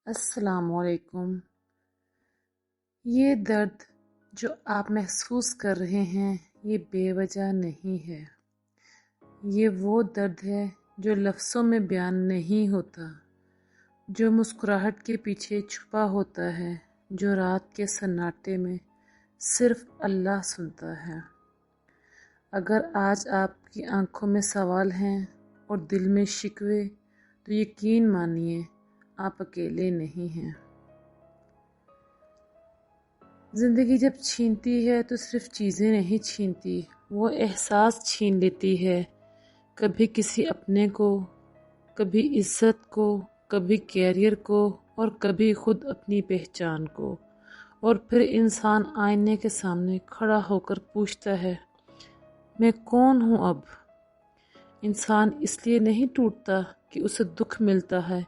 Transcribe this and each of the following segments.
السلام علیکم۔ یہ درد جو آپ محسوس کر رہے ہیں یہ بے وجہ نہیں ہے۔ یہ وہ درد ہے جو لفظوں میں بیان نہیں ہوتا، جو مسکراہٹ کے پیچھے چھپا ہوتا ہے، جو رات کے سناٹے میں صرف اللہ سنتا ہے۔ اگر آج آپ کی آنکھوں میں سوال ہیں اور دل میں شکوے، تو یقین مانیے آپ اکیلے نہیں ہیں۔ زندگی جب چھینتی ہے تو صرف چیزیں نہیں چھینتی، وہ احساس چھین لیتی ہے، کبھی کسی اپنے کو، کبھی عزت کو، کبھی کیریئر کو، اور کبھی خود اپنی پہچان کو۔ اور پھر انسان آئینے کے سامنے کھڑا ہو کر پوچھتا ہے، میں کون ہوں اب؟ انسان اس لیے نہیں ٹوٹتا کہ اسے دکھ ملتا ہے،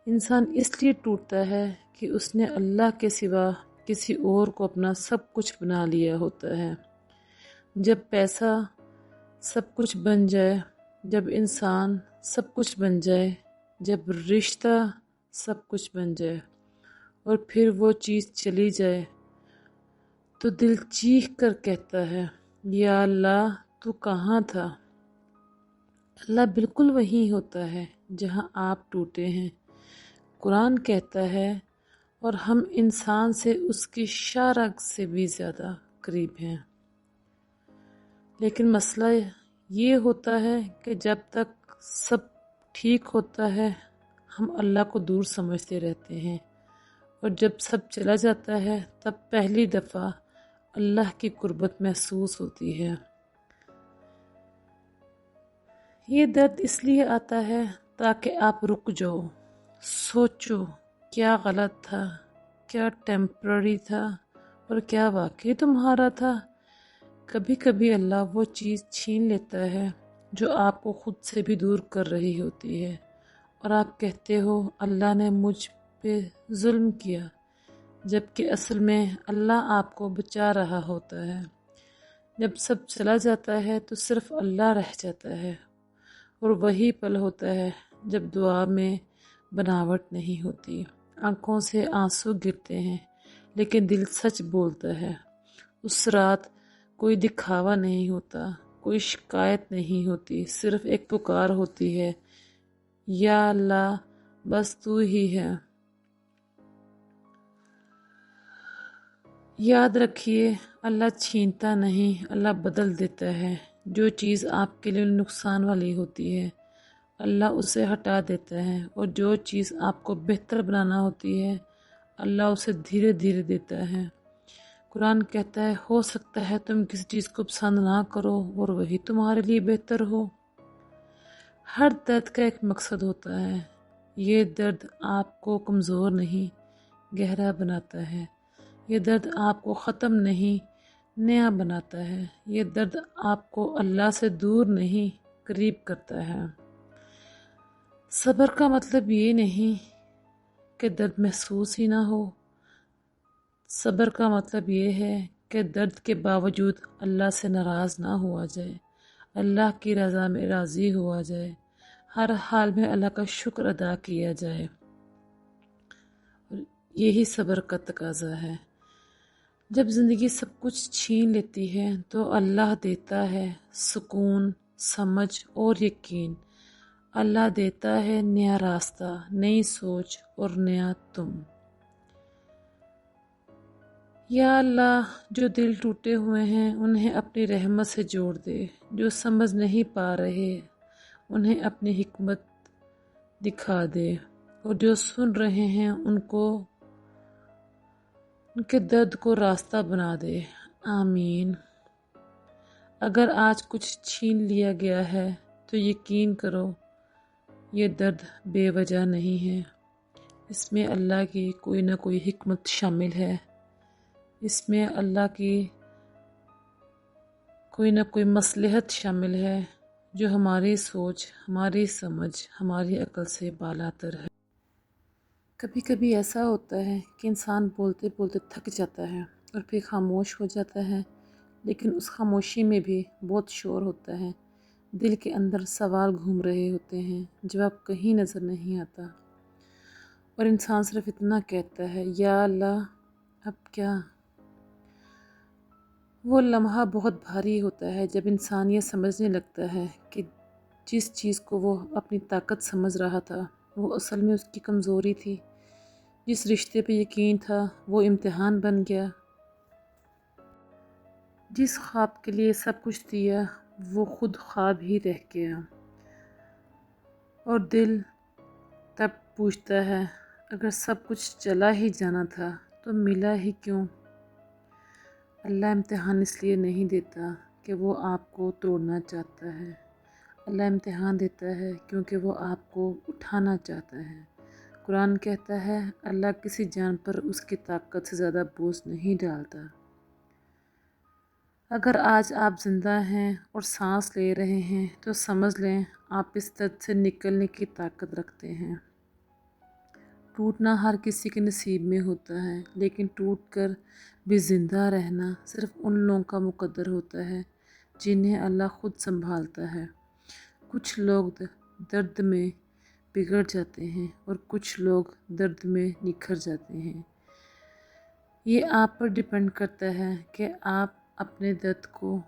انسان اس لیے ٹوٹتا ہے کہ اس نے اللہ کے سوا کسی اور کو اپنا سب کچھ بنا لیا ہوتا ہے۔ جب پیسہ سب کچھ بن جائے، جب انسان سب کچھ بن جائے، جب رشتہ سب کچھ بن جائے اور پھر وہ چیز چلی جائے، تو دل چیخ کر کہتا ہے، یا اللہ تو کہاں تھا؟ اللہ بالکل وہیں ہوتا ہے جہاں آپ ٹوٹے ہیں۔ قرآن کہتا ہے، اور ہم انسان سے اس کی شرح سے بھی زیادہ قریب ہیں۔ لیکن مسئلہ یہ ہوتا ہے کہ جب تک سب ٹھیک ہوتا ہے ہم اللہ کو دور سمجھتے رہتے ہیں، اور جب سب چلا جاتا ہے تب پہلی دفعہ اللہ کی قربت محسوس ہوتی ہے۔ یہ درد اس لیے آتا ہے تاکہ آپ رک جاؤ، سوچو کیا غلط تھا، کیا ٹیمپرری تھا اور کیا واقعی تمہارا تھا۔ کبھی کبھی اللہ وہ چیز چھین لیتا ہے جو آپ کو خود سے بھی دور کر رہی ہوتی ہے، اور آپ کہتے ہو اللہ نے مجھ پہ ظلم کیا، جبکہ اصل میں اللہ آپ کو بچا رہا ہوتا ہے۔ جب سب چلا جاتا ہے تو صرف اللہ رہ جاتا ہے، اور وہی پل ہوتا ہے جب دعا میں بناوٹ نہیں ہوتی، آنکھوں سے آنسو گرتے ہیں لیکن دل سچ بولتا ہے۔ اس رات کوئی دکھاوا نہیں ہوتا، کوئی شکایت نہیں ہوتی، صرف ایک پکار ہوتی ہے، یا اللہ بس تو ہی ہے۔ یاد رکھیے، اللہ چھینتا نہیں، اللہ بدل دیتا ہے۔ جو چیز آپ کے لیے نقصان والی ہوتی ہے اللہ اسے ہٹا دیتا ہے، اور جو چیز آپ کو بہتر بنانا ہوتی ہے اللہ اسے دھیرے دھیرے دیتا ہے۔ قرآن کہتا ہے، ہو سکتا ہے تم کسی چیز کو پسند نہ کرو اور وہی تمہارے لیے بہتر ہو۔ ہر درد کا ایک مقصد ہوتا ہے۔ یہ درد آپ کو کمزور نہیں، گہرا بناتا ہے۔ یہ درد آپ کو ختم نہیں، نیا بناتا ہے۔ یہ درد آپ کو اللہ سے دور نہیں، قریب کرتا ہے۔ صبر کا مطلب یہ نہیں کہ درد محسوس ہی نہ ہو، صبر کا مطلب یہ ہے کہ درد کے باوجود اللہ سے ناراض نہ ہوا جائے، اللہ کی رضا میں راضی ہوا جائے، ہر حال میں اللہ کا شکر ادا کیا جائے۔ یہی صبر کا تقاضا ہے۔ جب زندگی سب کچھ چھین لیتی ہے تو اللہ دیتا ہے سکون، سمجھ اور یقین۔ اللہ دیتا ہے نیا راستہ، نئی سوچ اور نیا تم۔ یا اللہ جو دل ٹوٹے ہوئے ہیں انہیں اپنی رحمت سے جوڑ دے، جو سمجھ نہیں پا رہے انہیں اپنی حکمت دکھا دے، اور جو سن رہے ہیں ان کے درد کو راستہ بنا دے۔ آمین۔ اگر آج کچھ چھین لیا گیا ہے تو یقین کرو یہ درد بے وجہ نہیں ہے، اس میں اللہ کی کوئی نہ کوئی حکمت شامل ہے، اس میں اللہ کی کوئی نہ کوئی مصلحت شامل ہے جو ہماری سوچ، ہماری سمجھ، ہماری عقل سے بالاتر ہے۔ کبھی کبھی ایسا ہوتا ہے کہ انسان بولتے بولتے تھک جاتا ہے اور پھر خاموش ہو جاتا ہے، لیکن اس خاموشی میں بھی بہت شور ہوتا ہے، دل کے اندر سوال گھوم رہے ہوتے ہیں، جواب کہیں نظر نہیں آتا۔ اور انسان صرف اتنا کہتا ہے یا اللہ اب کیا۔ وہ لمحہ بہت بھاری ہوتا ہے جب انسان یہ سمجھنے لگتا ہے کہ جس چیز کو وہ اپنی طاقت سمجھ رہا تھا وہ اصل میں اس کی کمزوری تھی، جس رشتے پہ یقین تھا وہ امتحان بن گیا، جس خواب کے لیے سب کچھ دیا وہ خود خواب ہی رہ گیا۔ اور دل تب پوچھتا ہے اگر سب کچھ چلا ہی جانا تھا تو ملا ہی کیوں؟ اللہ امتحان اس لیے نہیں دیتا کہ وہ آپ کو توڑنا چاہتا ہے، اللہ امتحان دیتا ہے کیونکہ وہ آپ کو اٹھانا چاہتا ہے۔ قرآن کہتا ہے اللہ کسی جان پر اس کی طاقت سے زیادہ بوجھ نہیں ڈالتا۔ اگر آج آپ زندہ ہیں اور سانس لے رہے ہیں تو سمجھ لیں آپ اس درد سے نکلنے کی طاقت رکھتے ہیں۔ ٹوٹنا ہر کسی کے نصیب میں ہوتا ہے، لیکن ٹوٹ کر بھی زندہ رہنا صرف ان لوگوں کا مقدر ہوتا ہے جنہیں اللہ خود سنبھالتا ہے۔ کچھ لوگ درد میں بگڑ جاتے ہیں اور کچھ لوگ درد میں نکھر جاتے ہیں۔ یہ آپ پر ڈیپینڈ کرتا ہے کہ آپ اپنے درد کو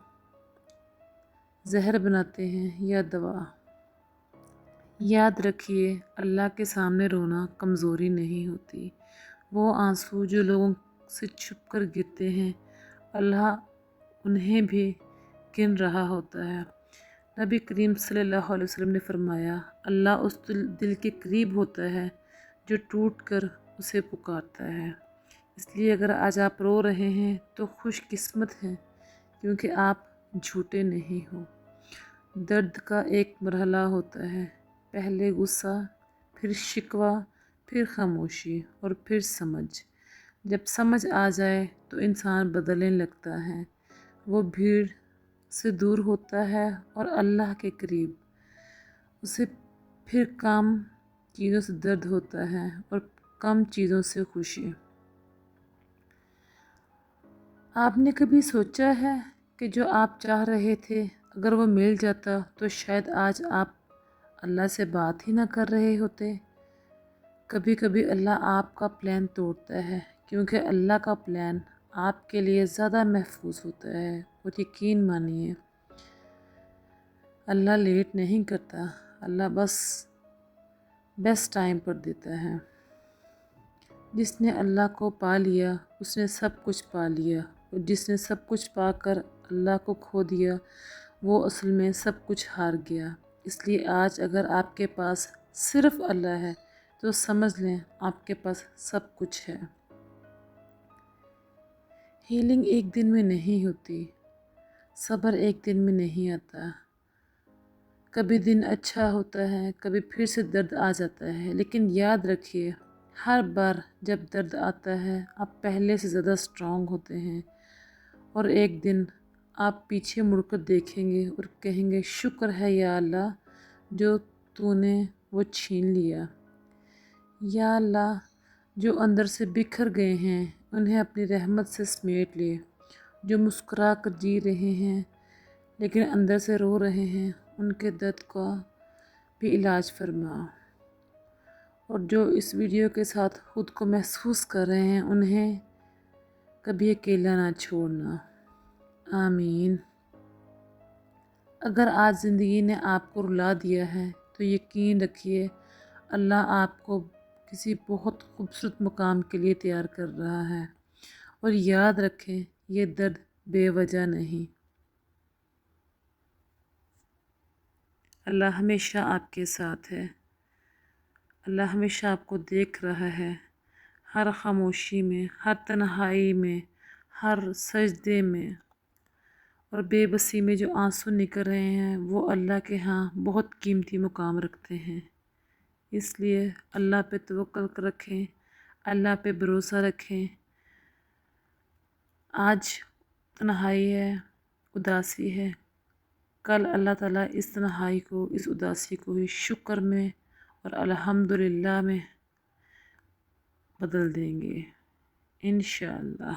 زہر بناتے ہیں یا دوا۔ یاد رکھیے اللہ کے سامنے رونا کمزوری نہیں ہوتی، وہ آنسو جو لوگوں سے چھپ کر گرتے ہیں اللہ انہیں بھی گن رہا ہوتا ہے۔ نبی کریم صلی اللہ علیہ وسلم نے فرمایا اللہ اس دل کے قریب ہوتا ہے جو ٹوٹ کر اسے پکارتا ہے۔ اس لیے اگر آج آپ رو رہے ہیں تو خوش قسمت ہیں کیونکہ آپ جھوٹے نہیں ہو۔ درد کا ایک مرحلہ ہوتا ہے، پہلے غصہ، پھر شکوہ، پھر خاموشی اور پھر سمجھ۔ جب سمجھ آ جائے تو انسان بدلنے لگتا ہے، وہ بھیڑ سے دور ہوتا ہے اور اللہ کے قریب۔ اسے پھر کم چیزوں سے درد ہوتا ہے اور کم چیزوں سے خوشی۔ آپ نے کبھی سوچا ہے کہ جو آپ چاہ رہے تھے اگر وہ مل جاتا تو شاید آج آپ اللہ سے بات ہی نہ کر رہے ہوتے؟ کبھی کبھی اللہ آپ کا پلان توڑتا ہے کیونکہ اللہ کا پلان آپ کے لیے زیادہ محفوظ ہوتا ہے، اور یقین مانیے اللہ لیٹ نہیں کرتا، اللہ بس بیسٹ ٹائم پر دیتا ہے۔ جس نے اللہ کو پا لیا اس نے سب کچھ پا لیا، اور جس نے سب کچھ پا کر اللہ کو کھو دیا وہ اصل میں سب کچھ ہار گیا۔ اس لیے آج اگر آپ کے پاس صرف اللہ ہے تو سمجھ لیں آپ کے پاس سب کچھ ہے۔ ہیلنگ ایک دن میں نہیں ہوتی، صبر ایک دن میں نہیں آتا، کبھی دن اچھا ہوتا ہے کبھی پھر سے درد آ جاتا ہے، لیکن یاد رکھیے ہر بار جب درد آتا ہے آپ پہلے سے زیادہ اسٹرانگ ہوتے ہیں، اور ایک دن آپ پیچھے مڑ کر دیکھیں گے اور کہیں گے شکر ہے یا اللہ جو تو نے وہ چھین لیا۔ یا اللہ جو اندر سے بکھر گئے ہیں انہیں اپنی رحمت سے سمیٹ لے، جو مسکرا کر جی رہے ہیں لیکن اندر سے رو رہے ہیں ان کے درد کا بھی علاج فرما، اور جو اس ویڈیو کے ساتھ خود کو محسوس کر رہے ہیں انہیں کبھی اکیلا نہ چھوڑنا۔ آمین۔ اگر آج زندگی نے آپ کو رلا دیا ہے تو یقین رکھیے اللہ آپ کو کسی بہت خوبصورت مقام کے لیے تیار کر رہا ہے، اور یاد رکھیں یہ درد بے وجہ نہیں۔ اللہ ہمیشہ آپ کے ساتھ ہے، اللہ ہمیشہ آپ کو دیکھ رہا ہے، ہر خاموشی میں، ہر تنہائی میں، ہر سجدے میں اور بے بسی میں جو آنسو نکل رہے ہیں وہ اللہ کے ہاں بہت قیمتی مقام رکھتے ہیں۔ اس لیے اللہ پہ توکل رکھیں، اللہ پہ بھروسہ رکھیں۔ آج تنہائی ہے، اداسی ہے، کل اللہ تعالیٰ اس تنہائی کو، اس اداسی کو ہی شکر میں اور الحمدللہ میں بدل دیں گے انشاءاللہ۔